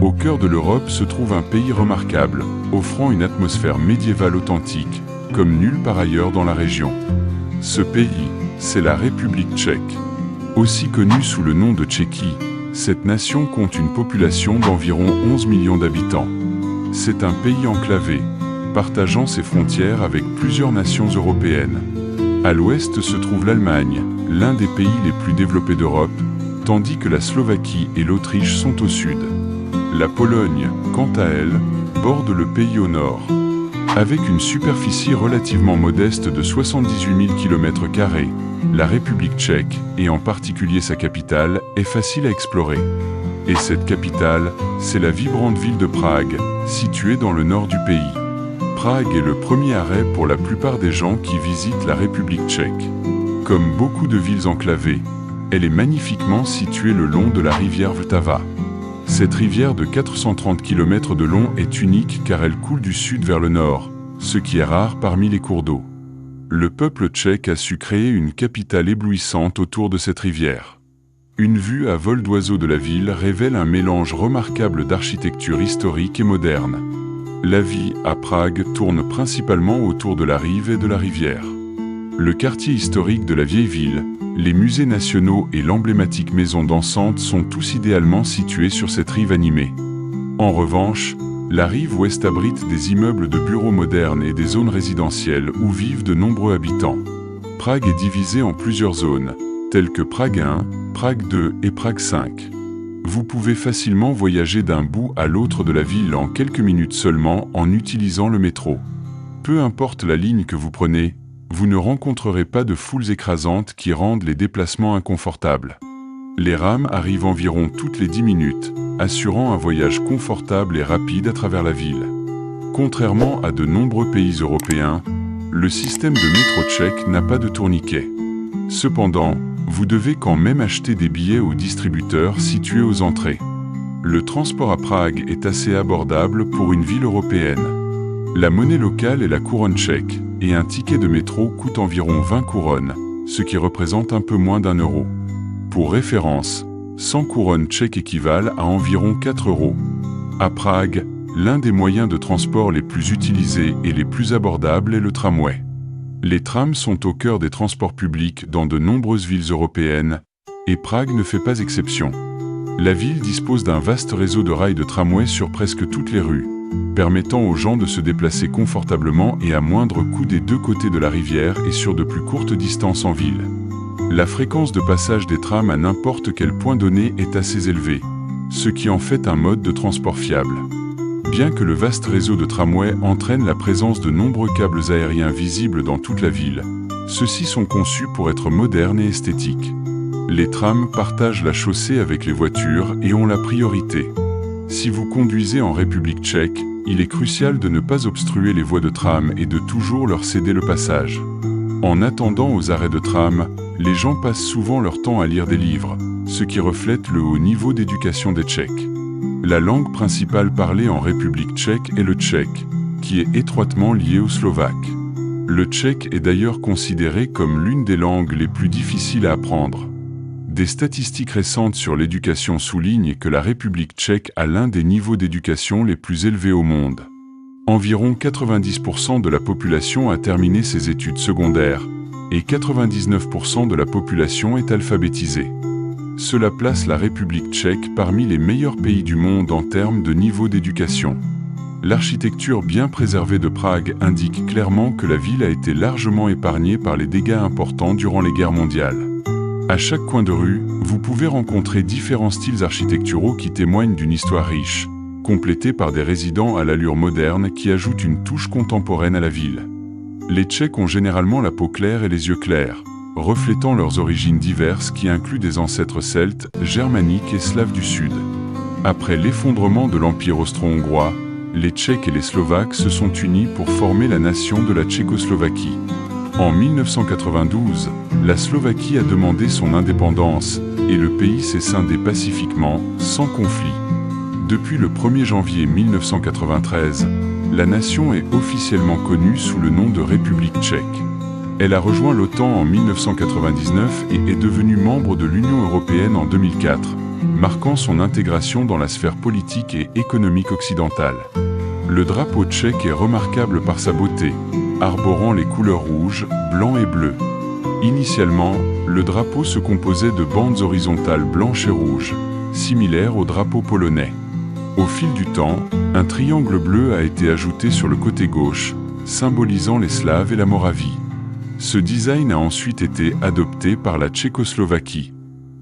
Au cœur de l'Europe se trouve un pays remarquable, offrant une atmosphère médiévale authentique, comme nulle part ailleurs dans la région. Ce pays, c'est la République tchèque. Aussi connue sous le nom de Tchéquie, cette nation compte une population d'environ 11 millions d'habitants. C'est un pays enclavé, partageant ses frontières avec plusieurs nations européennes. À l'ouest se trouve l'Allemagne, l'un des pays les plus développés d'Europe, tandis que la Slovaquie et l'Autriche sont au sud. La Pologne, quant à elle, borde le pays au nord. Avec une superficie relativement modeste de 78 000 km², la République tchèque, et en particulier sa capitale, est facile à explorer. Et cette capitale, c'est la vibrante ville de Prague, située dans le nord du pays. Prague est le premier arrêt pour la plupart des gens qui visitent la République tchèque. Comme beaucoup de villes enclavées, elle est magnifiquement située le long de la rivière Vltava. Cette rivière de 430 km de long est unique car elle coule du sud vers le nord, ce qui est rare parmi les cours d'eau. Le peuple tchèque a su créer une capitale éblouissante autour de cette rivière. Une vue à vol d'oiseau de la ville révèle un mélange remarquable d'architecture historique et moderne. La vie à Prague tourne principalement autour de la rive et de la rivière. Le quartier historique de la vieille ville, les musées nationaux et l'emblématique maison dansante sont tous idéalement situés sur cette rive animée. En revanche, la rive ouest abrite des immeubles de bureaux modernes et des zones résidentielles où vivent de nombreux habitants. Prague est divisée en plusieurs zones, telles que Prague 1, Prague 2 et Prague 5. Vous pouvez facilement voyager d'un bout à l'autre de la ville en quelques minutes seulement en utilisant le métro. Peu importe la ligne que vous prenez, vous ne rencontrerez pas de foules écrasantes qui rendent les déplacements inconfortables. Les rames arrivent environ toutes les 10 minutes, assurant un voyage confortable et rapide à travers la ville. Contrairement à de nombreux pays européens, le système de métro tchèque n'a pas de tourniquet. Cependant, vous devez quand même acheter des billets au distributeur situé aux entrées. Le transport à Prague est assez abordable pour une ville européenne. La monnaie locale est la couronne tchèque, et un ticket de métro coûte environ 20 couronnes, ce qui représente un peu moins d'1 €. Pour référence, 100 couronnes tchèques équivalent à environ 4 €. À Prague, l'un des moyens de transport les plus utilisés et les plus abordables est le tramway. Les trams sont au cœur des transports publics dans de nombreuses villes européennes, et Prague ne fait pas exception. La ville dispose d'un vaste réseau de rails de tramway sur presque toutes les rues, permettant aux gens de se déplacer confortablement et à moindre coût des deux côtés de la rivière et sur de plus courtes distances en ville. La fréquence de passage des trams à n'importe quel point donné est assez élevée, ce qui en fait un mode de transport fiable. Bien que le vaste réseau de tramways entraîne la présence de nombreux câbles aériens visibles dans toute la ville, ceux-ci sont conçus pour être modernes et esthétiques. Les trams partagent la chaussée avec les voitures et ont la priorité. Si vous conduisez en République tchèque, il est crucial de ne pas obstruer les voies de tram et de toujours leur céder le passage. En attendant aux arrêts de tram, les gens passent souvent leur temps à lire des livres, ce qui reflète le haut niveau d'éducation des Tchèques. La langue principale parlée en République tchèque est le tchèque, qui est étroitement lié au slovaque. Le tchèque est d'ailleurs considéré comme l'une des langues les plus difficiles à apprendre. Des statistiques récentes sur l'éducation soulignent que la République tchèque a l'un des niveaux d'éducation les plus élevés au monde. Environ 90% de la population a terminé ses études secondaires, et 99% de la population est alphabétisée. Cela place la République tchèque parmi les meilleurs pays du monde en termes de niveau d'éducation. L'architecture bien préservée de Prague indique clairement que la ville a été largement épargnée par les dégâts importants durant les guerres mondiales. À chaque coin de rue, vous pouvez rencontrer différents styles architecturaux qui témoignent d'une histoire riche, complétée par des résidents à l'allure moderne qui ajoutent une touche contemporaine à la ville. Les Tchèques ont généralement la peau claire et les yeux clairs, reflétant leurs origines diverses qui incluent des ancêtres celtes, germaniques et slaves du Sud. Après l'effondrement de l'Empire austro-hongrois, les Tchèques et les Slovaques se sont unis pour former la nation de la Tchécoslovaquie. En 1992, la Slovaquie a demandé son indépendance et le pays s'est scindé pacifiquement, sans conflit. Depuis le 1er janvier 1993, la nation est officiellement connue sous le nom de République tchèque. Elle a rejoint l'OTAN en 1999 et est devenue membre de l'Union européenne en 2004, marquant son intégration dans la sphère politique et économique occidentale. Le drapeau tchèque est remarquable par sa beauté, arborant les couleurs rouge, blanc et bleu. Initialement, le drapeau se composait de bandes horizontales blanches et rouges, similaires au drapeau polonais. Au fil du temps, un triangle bleu a été ajouté sur le côté gauche, symbolisant les Slaves et la Moravie. Ce design a ensuite été adopté par la Tchécoslovaquie.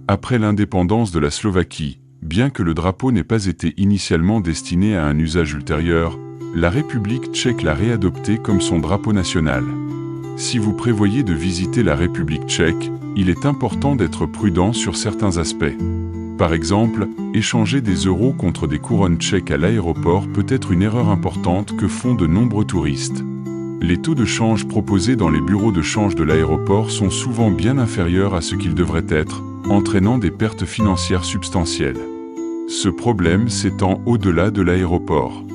Après l'indépendance de la Slovaquie, bien que le drapeau n'ait pas été initialement destiné à un usage ultérieur, la République tchèque l'a réadopté comme son drapeau national. Si vous prévoyez de visiter la République tchèque, il est important d'être prudent sur certains aspects. Par exemple, échanger des euros contre des couronnes tchèques à l'aéroport peut être une erreur importante que font de nombreux touristes. Les taux de change proposés dans les bureaux de change de l'aéroport sont souvent bien inférieurs à ce qu'ils devraient être, entraînant des pertes financières substantielles. Ce problème s'étend au-delà de l'aéroport.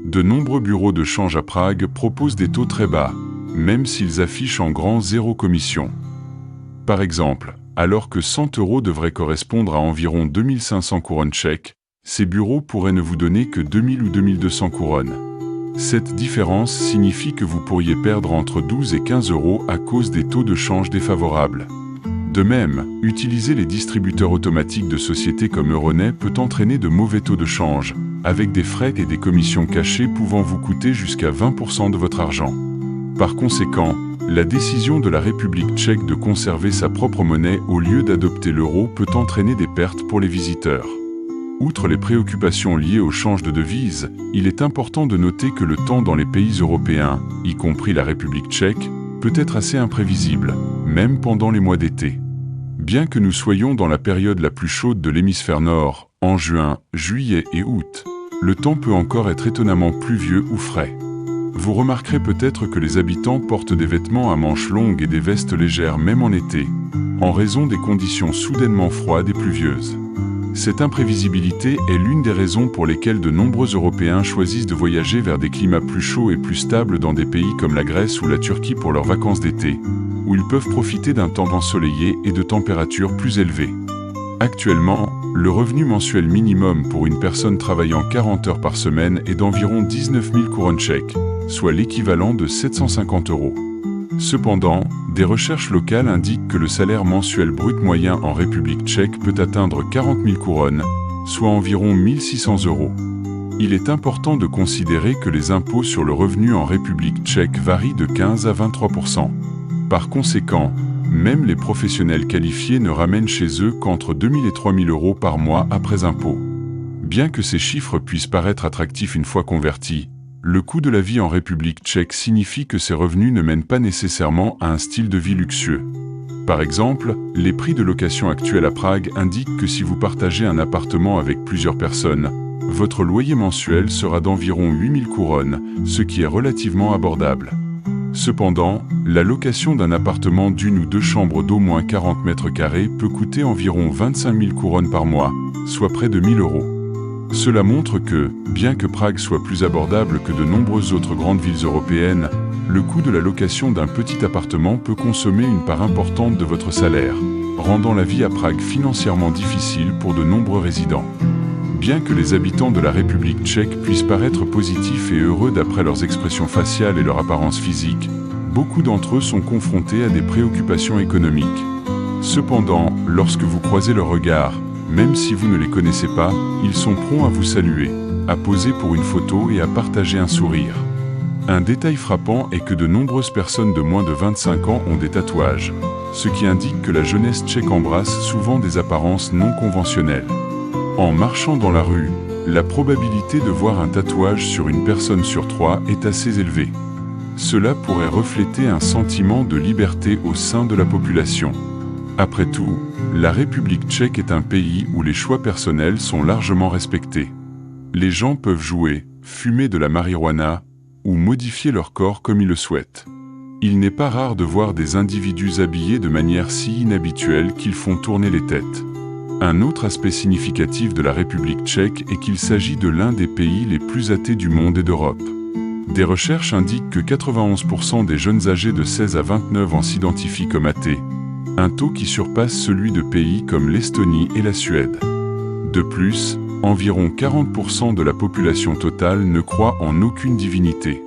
De nombreux bureaux de change à Prague proposent des taux très bas, même s'ils affichent en grand 0 commission. Par exemple, alors que 100 euros devraient correspondre à environ 2500 couronnes tchèques, ces bureaux pourraient ne vous donner que 2000 ou 2200 couronnes. Cette différence signifie que vous pourriez perdre entre 12 et 15 euros à cause des taux de change défavorables. De même, utiliser les distributeurs automatiques de sociétés comme Euronet peut entraîner de mauvais taux de change, avec des frais et des commissions cachées pouvant vous coûter jusqu'à 20% de votre argent. Par conséquent, la décision de la République tchèque de conserver sa propre monnaie au lieu d'adopter l'euro peut entraîner des pertes pour les visiteurs. Outre les préoccupations liées au change de devise, il est important de noter que le temps dans les pays européens, y compris la République tchèque, peut être assez imprévisible, même pendant les mois d'été. Bien que nous soyons dans la période la plus chaude de l'hémisphère nord, en juin, juillet et août, le temps peut encore être étonnamment pluvieux ou frais. Vous remarquerez peut-être que les habitants portent des vêtements à manches longues et des vestes légères même en été, en raison des conditions soudainement froides et pluvieuses. Cette imprévisibilité est l'une des raisons pour lesquelles de nombreux Européens choisissent de voyager vers des climats plus chauds et plus stables dans des pays comme la Grèce ou la Turquie pour leurs vacances d'été, où ils peuvent profiter d'un temps ensoleillé et de températures plus élevées. Actuellement, le revenu mensuel minimum pour une personne travaillant 40 heures par semaine est d'environ 19 000 couronnes tchèques, soit l'équivalent de 750 euros. Cependant, des recherches locales indiquent que le salaire mensuel brut moyen en République tchèque peut atteindre 40 000 couronnes, soit environ 1 600 euros. Il est important de considérer que les impôts sur le revenu en République tchèque varient de 15 à 23%. Par conséquent, même les professionnels qualifiés ne ramènent chez eux qu'entre 2 000 et 3 000 euros par mois après impôts. Bien que ces chiffres puissent paraître attractifs une fois convertis, le coût de la vie en République tchèque signifie que ces revenus ne mènent pas nécessairement à un style de vie luxueux. Par exemple, les prix de location actuels à Prague indiquent que si vous partagez un appartement avec plusieurs personnes, votre loyer mensuel sera d'environ 8 000 couronnes, ce qui est relativement abordable. Cependant, la location d'un appartement d'une ou deux chambres d'au moins 40 mètres carrés peut coûter environ 25 000 couronnes par mois, soit près de 1 000 euros. Cela montre que, bien que Prague soit plus abordable que de nombreuses autres grandes villes européennes, le coût de la location d'un petit appartement peut consommer une part importante de votre salaire, rendant la vie à Prague financièrement difficile pour de nombreux résidents. Bien que les habitants de la République tchèque puissent paraître positifs et heureux d'après leurs expressions faciales et leur apparence physique, beaucoup d'entre eux sont confrontés à des préoccupations économiques. Cependant, lorsque vous croisez leur regard, même si vous ne les connaissez pas, ils sont prompts à vous saluer, à poser pour une photo et à partager un sourire. Un détail frappant est que de nombreuses personnes de moins de 25 ans ont des tatouages, ce qui indique que la jeunesse tchèque embrasse souvent des apparences non conventionnelles. En marchant dans la rue, la probabilité de voir un tatouage sur une personne sur 3 est assez élevée. Cela pourrait refléter un sentiment de liberté au sein de la population. Après tout, la République tchèque est un pays où les choix personnels sont largement respectés. Les gens peuvent jouer, fumer de la marijuana, ou modifier leur corps comme ils le souhaitent. Il n'est pas rare de voir des individus habillés de manière si inhabituelle qu'ils font tourner les têtes. Un autre aspect significatif de la République tchèque est qu'il s'agit de l'un des pays les plus athées du monde et d'Europe. Des recherches indiquent que 91% des jeunes âgés de 16 à 29 ans s'identifient comme athées, un taux qui surpasse celui de pays comme l'Estonie et la Suède. De plus, environ 40% de la population totale ne croit en aucune divinité.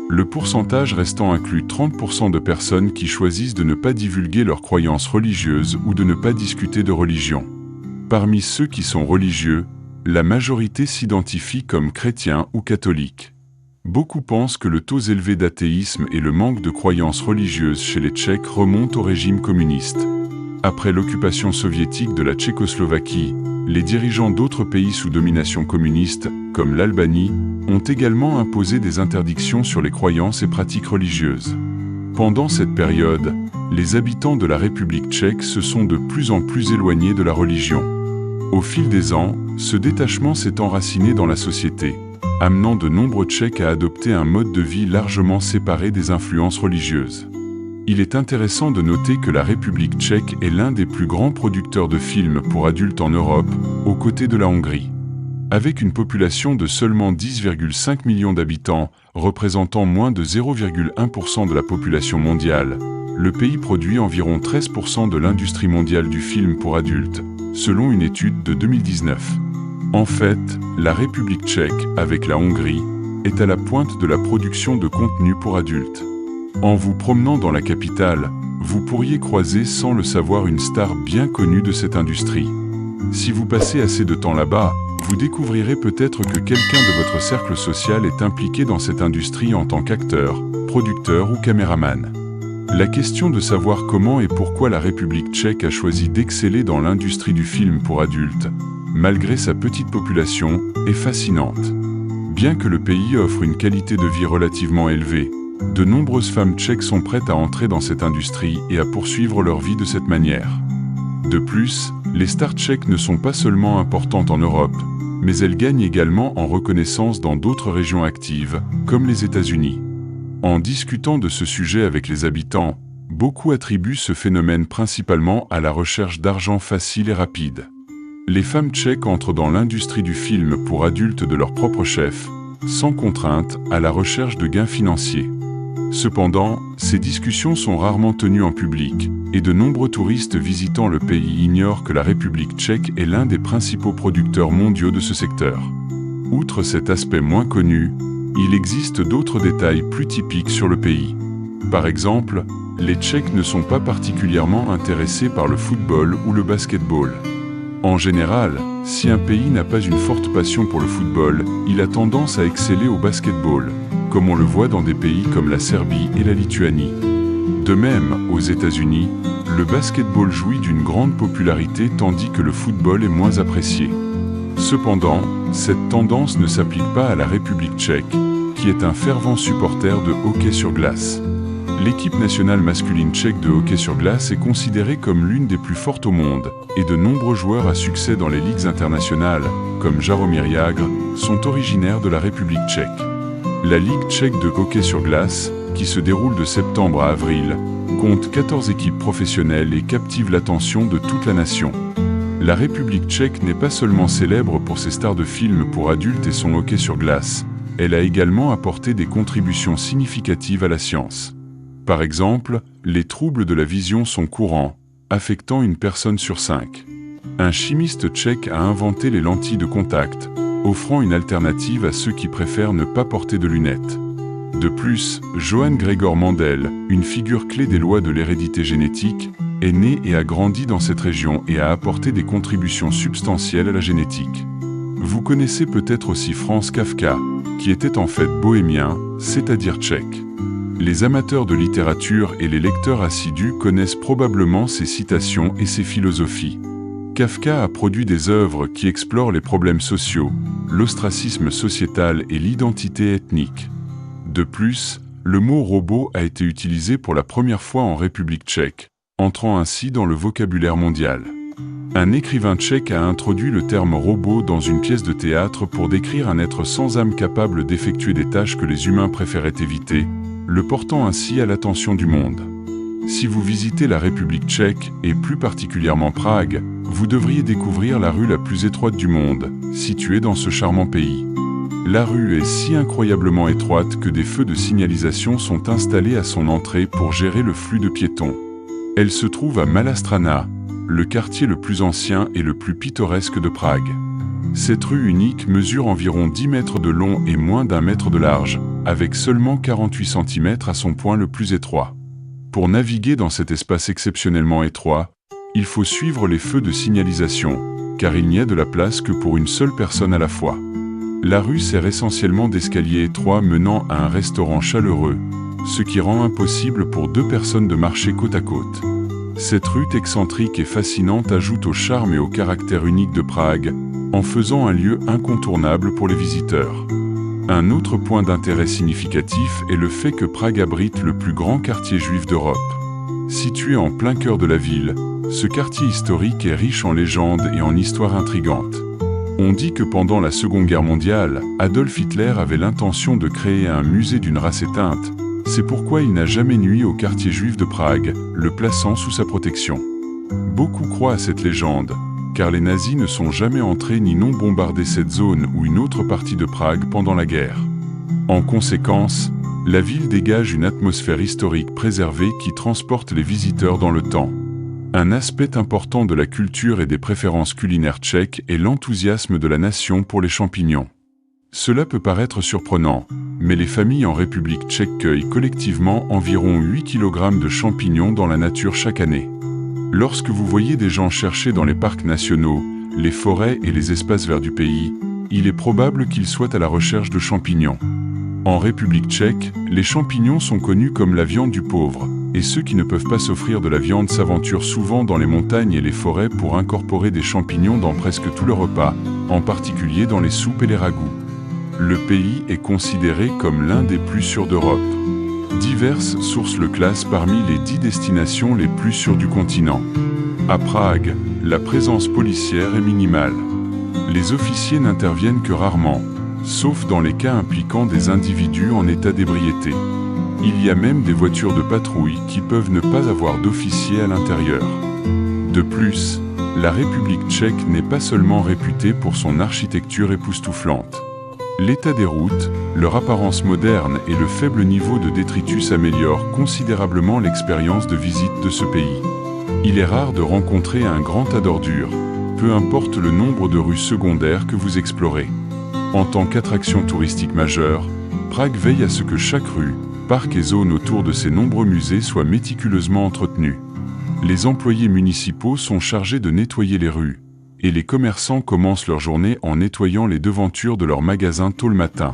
Le pourcentage restant inclut 30% de personnes qui choisissent de ne pas divulguer leurs croyances religieuses ou de ne pas discuter de religion. Parmi ceux qui sont religieux, la majorité s'identifie comme chrétiens ou catholiques. Beaucoup pensent que le taux élevé d'athéisme et le manque de croyances religieuses chez les Tchèques remontent au régime communiste. Après l'occupation soviétique de la Tchécoslovaquie, les dirigeants d'autres pays sous domination communiste, comme l'Albanie, ont également imposé des interdictions sur les croyances et pratiques religieuses. Pendant cette période, les habitants de la République tchèque se sont de plus en plus éloignés de la religion. Au fil des ans, ce détachement s'est enraciné dans la société, amenant de nombreux Tchèques à adopter un mode de vie largement séparé des influences religieuses. Il est intéressant de noter que la République tchèque est l'un des plus grands producteurs de films pour adultes en Europe, aux côtés de la Hongrie. Avec une population de seulement 10,5 millions d'habitants, représentant moins de 0,1% de la population mondiale, le pays produit environ 13% de l'industrie mondiale du film pour adultes, selon une étude de 2019. En fait, la République tchèque, avec la Hongrie, est à la pointe de la production de contenu pour adultes. En vous promenant dans la capitale, vous pourriez croiser sans le savoir une star bien connue de cette industrie. Si vous passez assez de temps là-bas, vous découvrirez peut-être que quelqu'un de votre cercle social est impliqué dans cette industrie en tant qu'acteur, producteur ou caméraman. La question de savoir comment et pourquoi la République tchèque a choisi d'exceller dans l'industrie du film pour adultes, malgré sa petite population, est fascinante. Bien que le pays offre une qualité de vie relativement élevée, de nombreuses femmes tchèques sont prêtes à entrer dans cette industrie et à poursuivre leur vie de cette manière. De plus, les stars tchèques ne sont pas seulement importantes en Europe, mais elles gagnent également en reconnaissance dans d'autres régions actives, comme les États-Unis. En discutant de ce sujet avec les habitants, beaucoup attribuent ce phénomène principalement à la recherche d'argent facile et rapide. Les femmes tchèques entrent dans l'industrie du film pour adultes de leur propre chef, sans contrainte, à la recherche de gains financiers. Cependant, ces discussions sont rarement tenues en public, et de nombreux touristes visitant le pays ignorent que la République tchèque est l'un des principaux producteurs mondiaux de ce secteur. Outre cet aspect moins connu, il existe d'autres détails plus typiques sur le pays. Par exemple, les Tchèques ne sont pas particulièrement intéressés par le football ou le basketball. En général, si un pays n'a pas une forte passion pour le football, il a tendance à exceller au basketball, comme on le voit dans des pays comme la Serbie et la Lituanie. De même, aux États-Unis, le basketball jouit d'une grande popularité tandis que le football est moins apprécié. Cependant, cette tendance ne s'applique pas à la République tchèque, qui est un fervent supporter de hockey sur glace. L'équipe nationale masculine tchèque de hockey sur glace est considérée comme l'une des plus fortes au monde, et de nombreux joueurs à succès dans les ligues internationales, comme Jaromír Jágr, sont originaires de la République tchèque. La Ligue tchèque de hockey sur glace, qui se déroule de septembre à avril, compte 14 équipes professionnelles et captive l'attention de toute la nation. La République tchèque n'est pas seulement célèbre pour ses stars de films pour adultes et son hockey sur glace, elle a également apporté des contributions significatives à la science. Par exemple, les troubles de la vision sont courants, affectant une personne sur 5. Un chimiste tchèque a inventé les lentilles de contact, offrant une alternative à ceux qui préfèrent ne pas porter de lunettes. De plus, Johann Gregor Mendel, une figure clé des lois de l'hérédité génétique, est né et a grandi dans cette région et a apporté des contributions substantielles à la génétique. Vous connaissez peut-être aussi Franz Kafka, qui était en fait bohémien, c'est-à-dire tchèque. Les amateurs de littérature et les lecteurs assidus connaissent probablement ses citations et ses philosophies. Kafka a produit des œuvres qui explorent les problèmes sociaux, l'ostracisme sociétal et l'identité ethnique. De plus, le mot robot a été utilisé pour la première fois en République tchèque, entrant ainsi dans le vocabulaire mondial. Un écrivain tchèque a introduit le terme robot dans une pièce de théâtre pour décrire un être sans âme capable d'effectuer des tâches que les humains préféraient éviter, le portant ainsi à l'attention du monde. Si vous visitez la République tchèque, et plus particulièrement Prague, vous devriez découvrir la rue la plus étroite du monde, située dans ce charmant pays. La rue est si incroyablement étroite que des feux de signalisation sont installés à son entrée pour gérer le flux de piétons. Elle se trouve à Malá Strana, le quartier le plus ancien et le plus pittoresque de Prague. Cette rue unique mesure environ 10 mètres de long et moins d'1 mètre de large, avec seulement 48 cm à son point le plus étroit. Pour naviguer dans cet espace exceptionnellement étroit, il faut suivre les feux de signalisation, car il n'y a de la place que pour une seule personne à la fois. La rue sert essentiellement d'escalier étroit menant à un restaurant chaleureux, ce qui rend impossible pour 2 personnes de marcher côte à côte. Cette rue excentrique et fascinante ajoute au charme et au caractère unique de Prague, en faisant un lieu incontournable pour les visiteurs. Un autre point d'intérêt significatif est le fait que Prague abrite le plus grand quartier juif d'Europe. Situé en plein cœur de la ville, ce quartier historique est riche en légendes et en histoires intrigantes. On dit que pendant la Seconde Guerre mondiale, Adolf Hitler avait l'intention de créer un musée d'une race éteinte. C'est pourquoi il n'a jamais nui au quartier juif de Prague, le plaçant sous sa protection. Beaucoup croient à cette légende, car les nazis ne sont jamais entrés ni n'ont bombardé cette zone ou une autre partie de Prague pendant la guerre. En conséquence, la ville dégage une atmosphère historique préservée qui transporte les visiteurs dans le temps. Un aspect important de la culture et des préférences culinaires tchèques est l'enthousiasme de la nation pour les champignons. Cela peut paraître surprenant, mais les familles en République tchèque cueillent collectivement environ 8 kg de champignons dans la nature chaque année. Lorsque vous voyez des gens chercher dans les parcs nationaux, les forêts et les espaces verts du pays, il est probable qu'ils soient à la recherche de champignons. En République tchèque, les champignons sont connus comme la viande du pauvre, et ceux qui ne peuvent pas s'offrir de la viande s'aventurent souvent dans les montagnes et les forêts pour incorporer des champignons dans presque tous leurs repas, en particulier dans les soupes et les ragoûts. Le pays est considéré comme l'un des plus sûrs d'Europe. Diverses sources le classent parmi les 10 destinations les plus sûres du continent. À Prague, la présence policière est minimale. Les officiers n'interviennent que rarement, sauf dans les cas impliquant des individus en état d'ébriété. Il y a même des voitures de patrouille qui peuvent ne pas avoir d'officiers à l'intérieur. De plus, la République tchèque n'est pas seulement réputée pour son architecture époustouflante. L'état des routes, leur apparence moderne et le faible niveau de détritus améliorent considérablement l'expérience de visite de ce pays. Il est rare de rencontrer un grand tas d'ordures, peu importe le nombre de rues secondaires que vous explorez. En tant qu'attraction touristique majeure, Prague veille à ce que chaque rue, parc et zone autour de ses nombreux musées soient méticuleusement entretenus. Les employés municipaux sont chargés de nettoyer les rues, et les commerçants commencent leur journée en nettoyant les devantures de leurs magasins tôt le matin.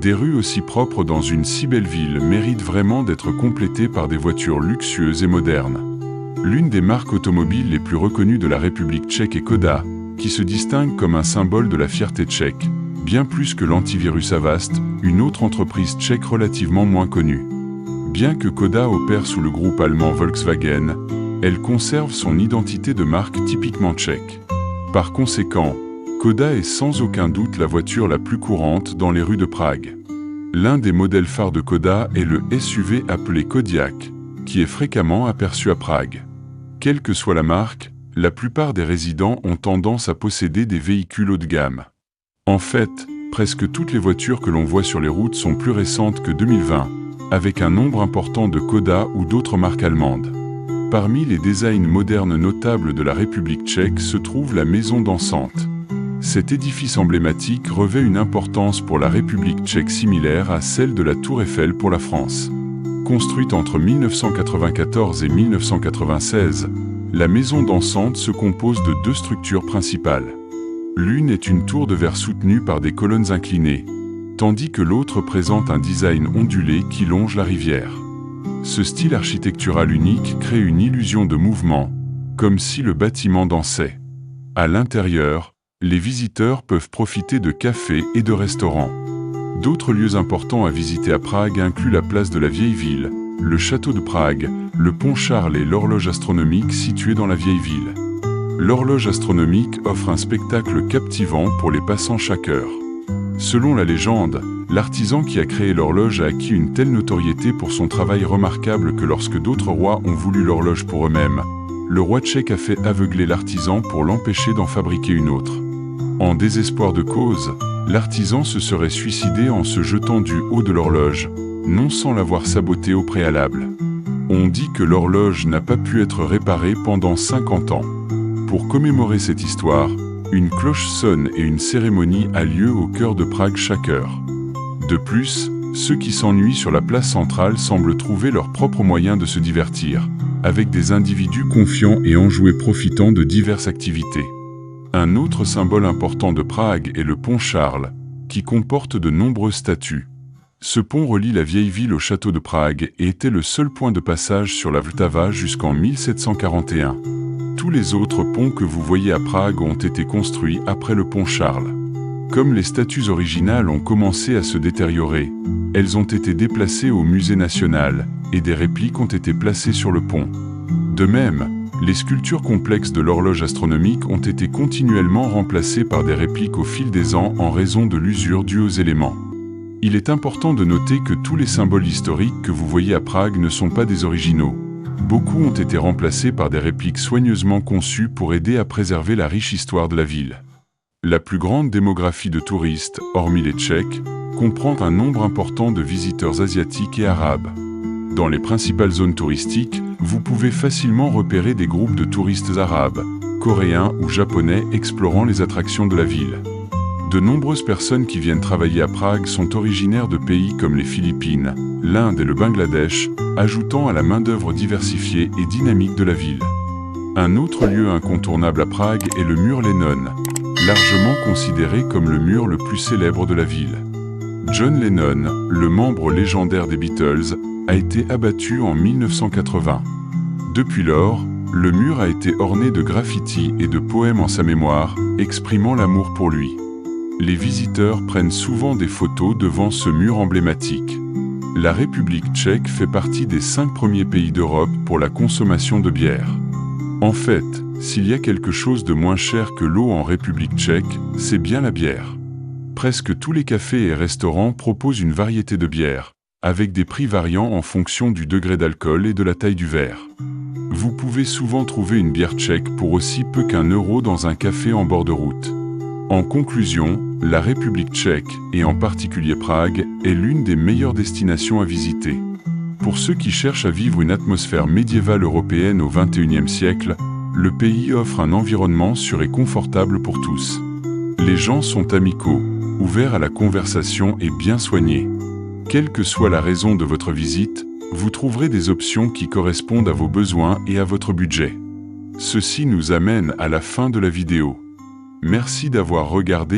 Des rues aussi propres dans une si belle ville méritent vraiment d'être complétées par des voitures luxueuses et modernes. L'une des marques automobiles les plus reconnues de la République tchèque est Škoda, qui se distingue comme un symbole de la fierté tchèque, bien plus que l'antivirus Avast, une autre entreprise tchèque relativement moins connue. Bien que Škoda opère sous le groupe allemand Volkswagen, elle conserve son identité de marque typiquement tchèque. Par conséquent, Škoda est sans aucun doute la voiture la plus courante dans les rues de Prague. L'un des modèles phares de Škoda est le SUV appelé Kodiaq, qui est fréquemment aperçu à Prague. Quelle que soit la marque, la plupart des résidents ont tendance à posséder des véhicules haut de gamme. En fait, presque toutes les voitures que l'on voit sur les routes sont plus récentes que 2020, avec un nombre important de Škoda ou d'autres marques allemandes. Parmi les designs modernes notables de la République tchèque se trouve la Maison dansante. Cet édifice emblématique revêt une importance pour la République tchèque similaire à celle de la Tour Eiffel pour la France. Construite entre 1994 et 1996, la Maison dansante se compose de 2 structures principales. L'une est une tour de verre soutenue par des colonnes inclinées, tandis que l'autre présente un design ondulé qui longe la rivière. Ce style architectural unique crée une illusion de mouvement, comme si le bâtiment dansait. À l'intérieur, les visiteurs peuvent profiter de cafés et de restaurants. D'autres lieux importants à visiter à Prague incluent la place de la Vieille Ville, le château de Prague, le pont Charles et l'horloge astronomique située dans la Vieille Ville. L'horloge astronomique offre un spectacle captivant pour les passants chaque heure. Selon la légende, l'artisan qui a créé l'horloge a acquis une telle notoriété pour son travail remarquable que lorsque d'autres rois ont voulu l'horloge pour eux-mêmes, le roi tchèque a fait aveugler l'artisan pour l'empêcher d'en fabriquer une autre. En désespoir de cause, l'artisan se serait suicidé en se jetant du haut de l'horloge, non sans l'avoir sabotée au préalable. On dit que l'horloge n'a pas pu être réparée pendant 50 ans. Pour commémorer cette histoire, Une cloche sonne et une cérémonie a lieu au cœur de Prague chaque heure. De plus, ceux qui s'ennuient sur la place centrale semblent trouver leur propre moyen de se divertir, avec des individus confiants et enjoués profitant de diverses activités. Un autre symbole important de Prague est le pont Charles, qui comporte de nombreuses statues. Ce pont relie la vieille ville au château de Prague et était le seul point de passage sur la Vltava jusqu'en 1741. Tous les autres ponts que vous voyez à Prague ont été construits après le pont Charles. Comme les statues originales ont commencé à se détériorer, elles ont été déplacées au musée national et des répliques ont été placées sur le pont. De même, les sculptures complexes de l'horloge astronomique ont été continuellement remplacées par des répliques au fil des ans en raison de l'usure due aux éléments. Il est important de noter que tous les symboles historiques que vous voyez à Prague ne sont pas des originaux. Beaucoup ont été remplacés par des répliques soigneusement conçues pour aider à préserver la riche histoire de la ville. La plus grande démographie de touristes, hormis les Tchèques, comprend un nombre important de visiteurs asiatiques et arabes. Dans les principales zones touristiques, vous pouvez facilement repérer des groupes de touristes arabes, coréens ou japonais explorant les attractions de la ville. De nombreuses personnes qui viennent travailler à Prague sont originaires de pays comme les Philippines, l'Inde et le Bangladesh, ajoutant à la main-d'œuvre diversifiée et dynamique de la ville. Un autre lieu incontournable à Prague est le mur Lennon, largement considéré comme le mur le plus célèbre de la ville. John Lennon, le membre légendaire des Beatles, a été abattu en 1980. Depuis lors, le mur a été orné de graffitis et de poèmes en sa mémoire, exprimant l'amour pour lui. Les visiteurs prennent souvent des photos devant ce mur emblématique. La République tchèque fait partie des 5 premiers pays d'Europe pour la consommation de bière. En fait, s'il y a quelque chose de moins cher que l'eau en République tchèque, c'est bien la bière. Presque tous les cafés et restaurants proposent une variété de bières, avec des prix variant en fonction du degré d'alcool et de la taille du verre. Vous pouvez souvent trouver une bière tchèque pour aussi peu qu'1 euro dans un café en bord de route. En conclusion, la République tchèque, et en particulier Prague, est l'une des meilleures destinations à visiter. Pour ceux qui cherchent à vivre une atmosphère médiévale européenne au XXIe siècle, le pays offre un environnement sûr et confortable pour tous. Les gens sont amicaux, ouverts à la conversation et bien soignés. Quelle que soit la raison de votre visite, vous trouverez des options qui correspondent à vos besoins et à votre budget. Ceci nous amène à la fin de la vidéo. Merci d'avoir regardé